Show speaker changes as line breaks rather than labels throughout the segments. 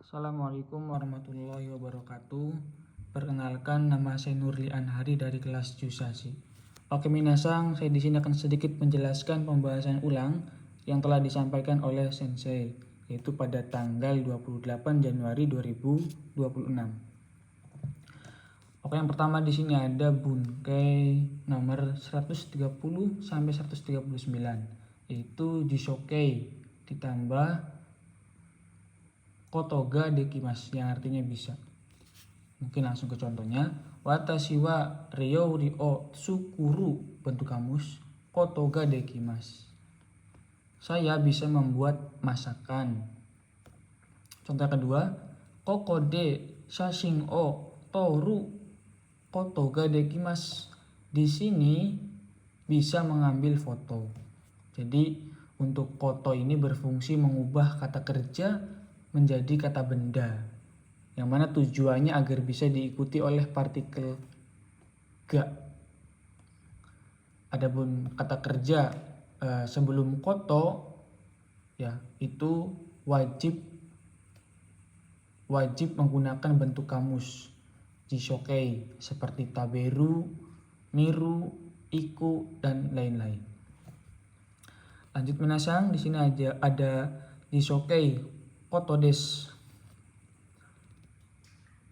Assalamualaikum warahmatullahi wabarakatuh. Perkenalkan, nama saya Nurli Anhari dari kelas Jusasi. Oke minasang, saya di sini akan sedikit menjelaskan pembahasan ulang yang telah disampaikan oleh Sensei, yaitu pada tanggal 28 Januari 2026. Oke, yang pertama di sini ada Bunkei nomor 130 sampai 139, yaitu Jisokei ditambah Kotoga dekimasu yang artinya bisa. Mungkin langsung ke contohnya. Watashi wa ryouri o tsukuru, bentuk kamus, kotoga dekimasu. Saya bisa membuat masakan. Contoh kedua, koko de shashin o toru kotoga dekimasu. Di sini bisa mengambil foto. Jadi untuk koto ini berfungsi mengubah kata kerja menjadi kata benda, yang mana tujuannya agar bisa diikuti oleh partikel ga. Adapun kata kerja sebelum koto ya itu wajib menggunakan bentuk kamus jishokei seperti taberu, niru, iku dan lain-lain. Lanjut minasang, di sini ada jishokei koto desu.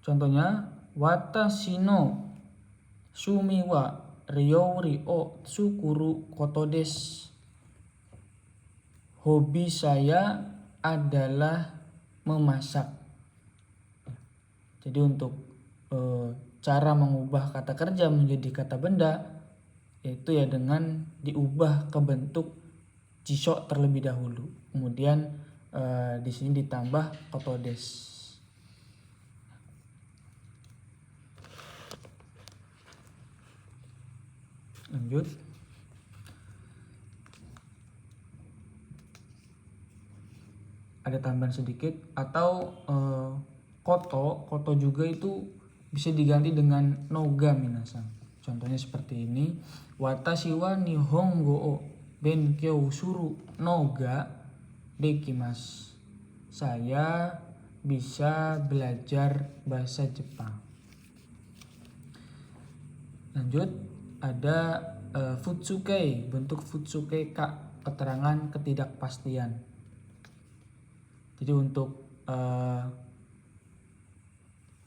Contohnya, watashi no sumi wa ryouri o tsukuru koto desu. Hobi saya adalah memasak. Jadi untuk cara mengubah kata kerja menjadi kata benda yaitu ya dengan diubah ke bentuk jisho terlebih dahulu. Kemudian di sini ditambah koto desu. Lanjut. Ada tambahan sedikit atau koto juga itu bisa diganti dengan noga minasang. Contohnya seperti ini. Watashi wa nihongo o benkyou suru noga dekimasu. Saya bisa belajar bahasa Jepang. Lanjut, ada futsukei, bentuk futsukei ka, keterangan ketidakpastian. Jadi untuk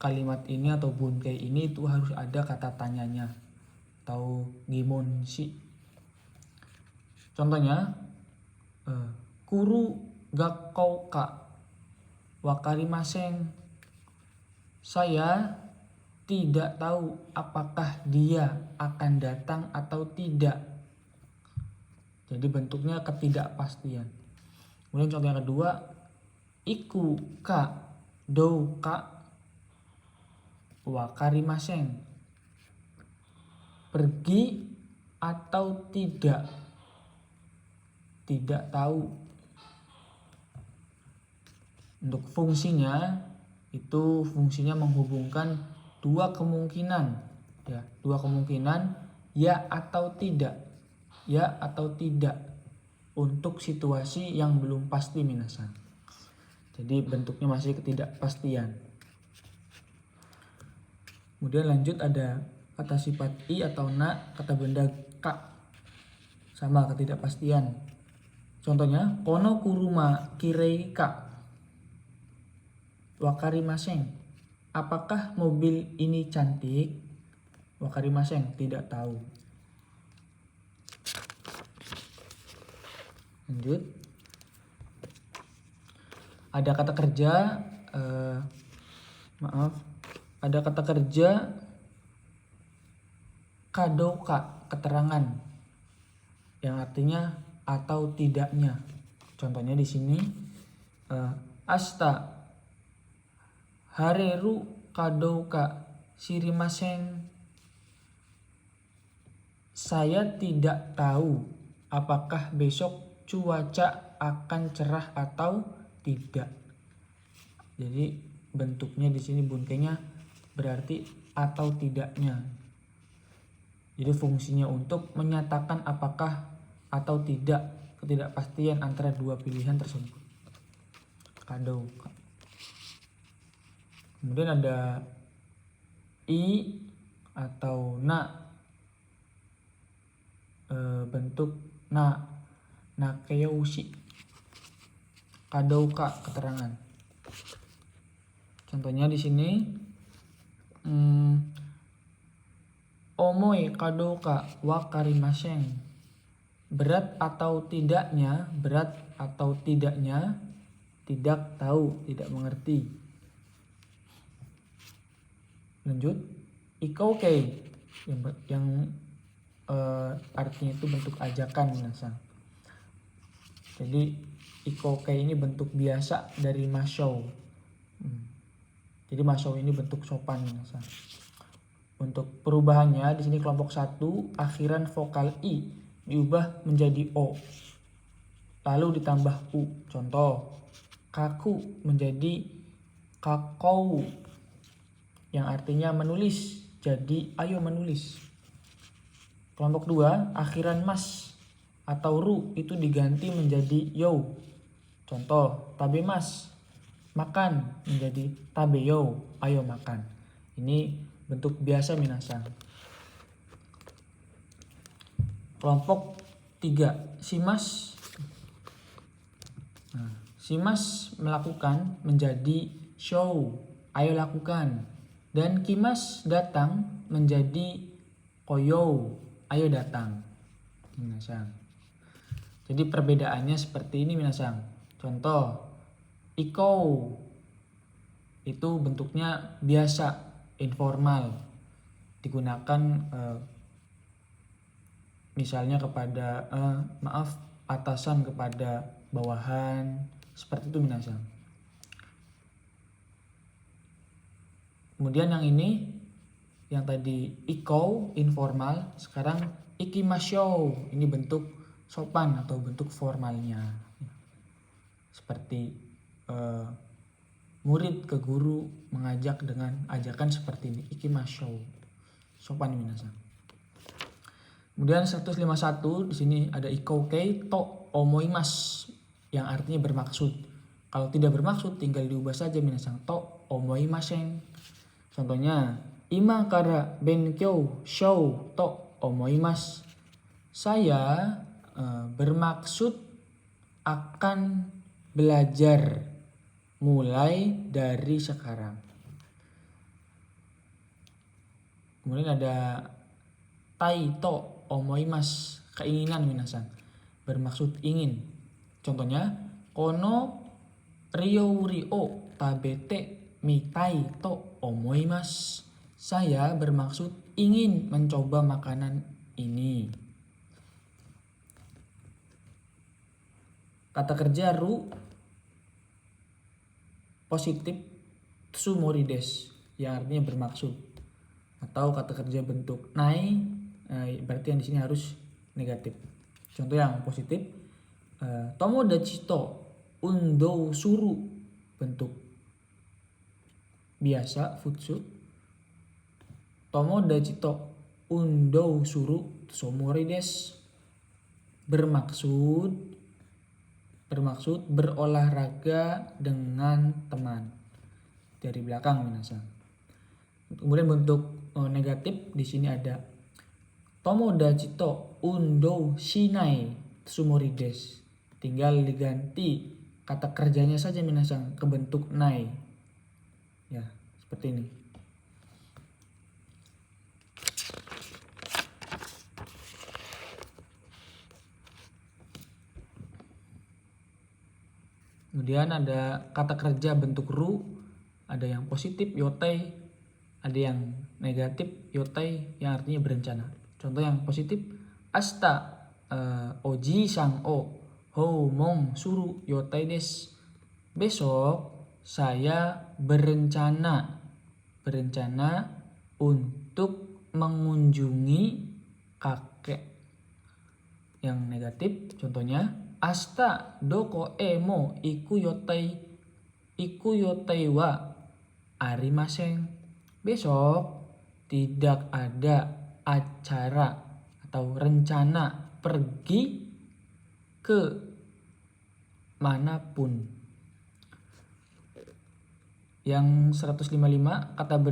kalimat ini atau bunkei ini itu harus ada kata tanyanya atau gimonshi. Contohnya, kuru gakkou ka wakarimasen. Saya tidak tahu apakah dia akan datang atau tidak. Jadi bentuknya ketidakpastian. Kemudian contoh yang kedua, iku ka dou ka wakarimasen. Pergi atau tidak. Tidak tahu. Untuk fungsinya itu fungsinya menghubungkan dua kemungkinan ya atau tidak untuk situasi yang belum pasti minasang. Jadi bentuknya masih ketidakpastian. Kemudian lanjut ada kata sifat i atau na, kata benda ka, sama ketidakpastian. Contohnya, kono kuruma kirei ka wakarimasen. Apakah mobil ini cantik? Wakarimasen, tidak tahu. Lanjut. Ada kata kerja ada kata kerja kadoka, keterangan yang artinya atau tidaknya. Contohnya di sini asta hareru kadoka shirimasen. Saya tidak tahu apakah besok cuaca akan cerah atau tidak. Jadi bentuknya di sini bunkenya berarti atau tidaknya. Jadi fungsinya untuk menyatakan apakah atau tidak, ketidakpastian antara dua pilihan tersebut. Kadoka. Kemudian ada i atau na, bentuk nakeushi, kadouka keterangan. Contohnya di sini omoi kadouka wakarimasen, berat atau tidaknya, tidak tahu, tidak mengerti. Lanjut, ikoukei yang artinya itu bentuk ajakan minasan. Jadi ikoukei ini bentuk biasa dari mashou. Jadi mashou ini bentuk sopan minasan. Untuk perubahannya di sini kelompok 1 akhiran vokal i diubah menjadi o, lalu ditambah u. Contoh, kaku menjadi kakou yang artinya menulis, jadi ayo menulis. Kelompok 2 akhiran mas atau ru itu diganti menjadi yo. Contoh, tabemas, makan, menjadi tabeyo, ayo makan. Ini bentuk biasa minasan. Kelompok 3 simas. Simas melakukan menjadi show, ayo lakukan. Dan kimas datang menjadi koyo, ayo datang. Minasan. Jadi perbedaannya seperti ini minasan. Contoh, ikou itu bentuknya biasa, informal, digunakan misalnya kepada atasan kepada bawahan, seperti itu minasan. Kemudian yang ini, yang tadi ikou informal, sekarang ikimashou, ini bentuk sopan atau bentuk formalnya. Seperti murid ke guru mengajak dengan ajakan seperti ini, ikimashou, sopan minasan. Kemudian 151 di sini ada ikoukei to omoimas yang artinya bermaksud. Kalau tidak bermaksud tinggal diubah saja minasan, to omoimasen. Contohnya, ima kara benkyou shou to omoimasu. Saya bermaksud akan belajar mulai dari sekarang. Kemudian ada tai to omoimasu, keinginan minasan, bermaksud ingin. Contohnya, kono ryori o tabete mitai to omoimasu. Saya bermaksud ingin mencoba makanan ini. Kata kerja ru positif tsumorides yang artinya bermaksud. Atau kata kerja bentuk nai, berarti yang di sini harus negatif. Contoh yang positif, tomodachi to undou suru, bentuk biasa futsu. Tomodachi to undou suru tsumorides, bermaksud berolahraga dengan teman. Dari belakang minasan. Kemudian bentuk negatif di sini ada tomodachi to undou shinai tsumorides. Tinggal diganti kata kerjanya saja minasan ke bentuk nai. Ya, seperti ini. Kemudian ada kata kerja bentuk ru, ada yang positif yotai, ada yang negatif yotai yang artinya berencana. Contoh yang positif, asta oji sang o houmon suru yotai desu. Besok saya berencana untuk mengunjungi kakek. Yang negatif contohnya, asta doko mo iku yotai wa arimasen. Besok tidak ada acara atau rencana pergi ke manapun. Yang 155 kata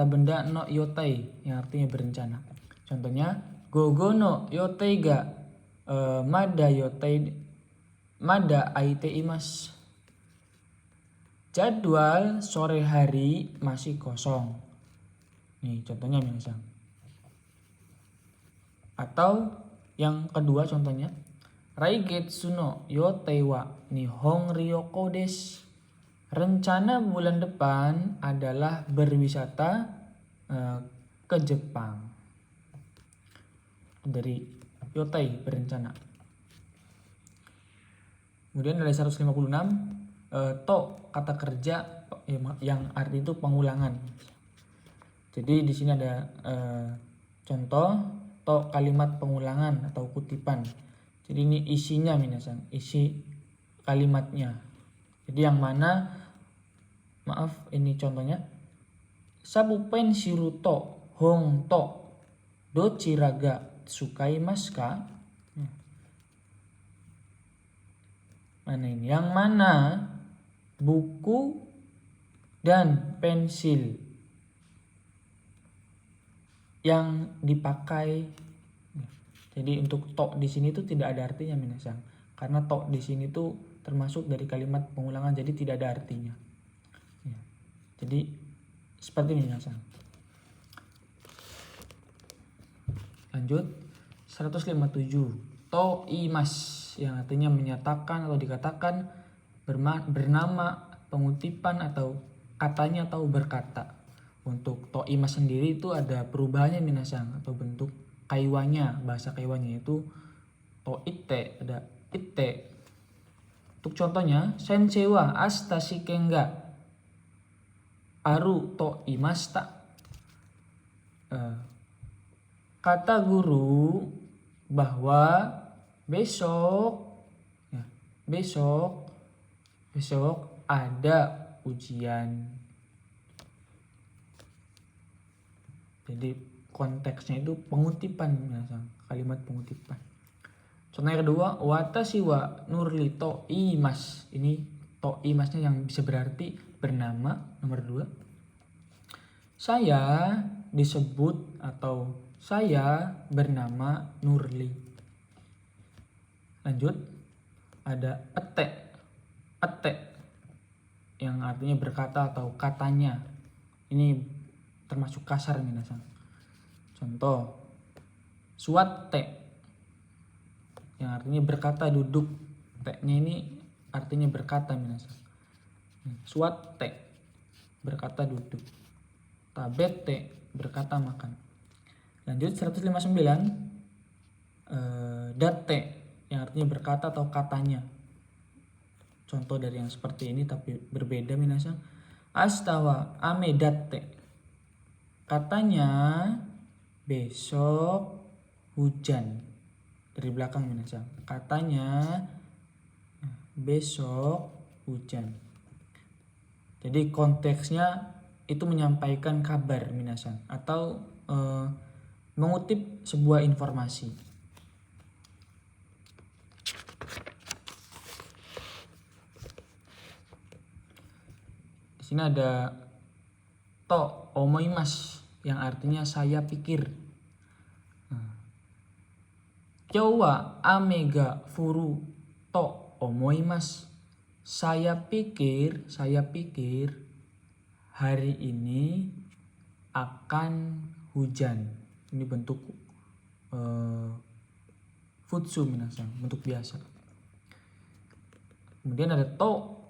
benda no yotai yang artinya berencana. Contohnya gogo no yotai ga mada aite imas. Jadwal sore hari masih kosong. Nih contohnya minasan. Atau yang kedua contohnya Raigetsu no yotai wa nihon ryoko desu. Rencana bulan depan adalah berwisata ke Jepang. Dari yotai berencana. Kemudian dari 156 to kata kerja yang arti itu pengulangan. Jadi di sini ada contoh to kalimat pengulangan atau kutipan. Jadi ini isinya minasan, isi kalimatnya. Jadi yang mana ini contohnya sabupen shiruto hong to dochiraga tsukaimasu ka? Mana ini? Yang mana buku dan pensil yang dipakai. Jadi untuk to di sini tuh tidak ada artinya minasan. Karena to di sini tuh termasuk dari kalimat pengulangan, jadi tidak ada artinya. Ya. Jadi seperti ini minasan. Lanjut 157 to imas yang artinya menyatakan atau dikatakan, bernama, pengutipan atau katanya atau berkata. Untuk to imas sendiri itu ada perubahannya minasan atau bentuk kaiwanya, bahasa kaiwanya itu to itte, ada itte. Untuk contohnya sensei wa ashita shiken ga aru to imashita. Kata guru bahwa besok ada ujian. Jadi konteksnya itu pengutipan, kalimat pengutipan. Contoh yang kedua, watashi wa nurli to imas. Ini to imasnya yang bisa berarti bernama. Nomor 2, saya disebut atau saya bernama Nurli. Lanjut, ada ete yang artinya berkata atau katanya. Ini termasuk kasar minasan. Contoh suatte yang artinya berkata duduk. Te-nya ini artinya berkata minasan. Suatte berkata duduk. Tabete berkata makan. Lanjut 159 date yang artinya berkata atau katanya. Contoh dari yang seperti ini tapi berbeda minasan. Astawa ame date. Katanya besok hujan. Dari belakang minasan. Katanya besok hujan. Jadi konteksnya itu menyampaikan kabar minasan atau mengutip sebuah informasi. Di sini ada to omoimasu yang artinya saya pikir. Kyou wa ame ga furu to omoimasu. Saya pikir hari ini akan hujan. Ini bentuk futsu minasan, bentuk biasa. Kemudian ada to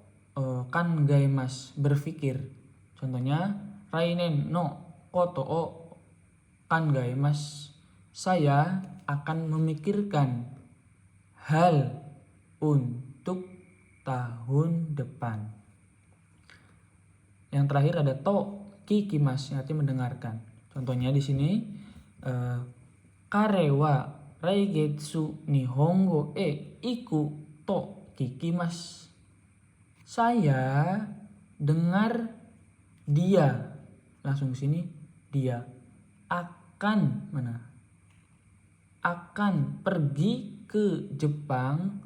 kan gaimas, berpikir. Contohnya rainen no koto o kan gaimas. Saya akan memikirkan hal untuk tahun depan. Yang terakhir ada to kikimas yang artinya mendengarkan. Contohnya di sini kare wa raigetsu nihongo iku to kikimas. Saya dengar dia, langsung ke sini dia akan pergi ke Jepang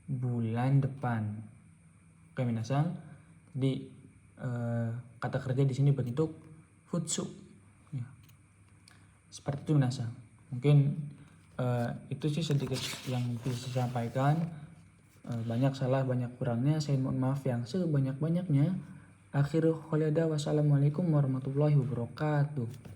bulan depan. Oke minasang, di kata kerja di sini berbentuk futsu. Ya. Seperti itu minasang. Mungkin itu sih sedikit yang bisa saya sampaikan. Banyak salah, banyak kurangnya. Saya mohon maaf yang sebanyak-banyaknya. Akhirul khalida, wassalamualaikum warahmatullahi wabarakatuh.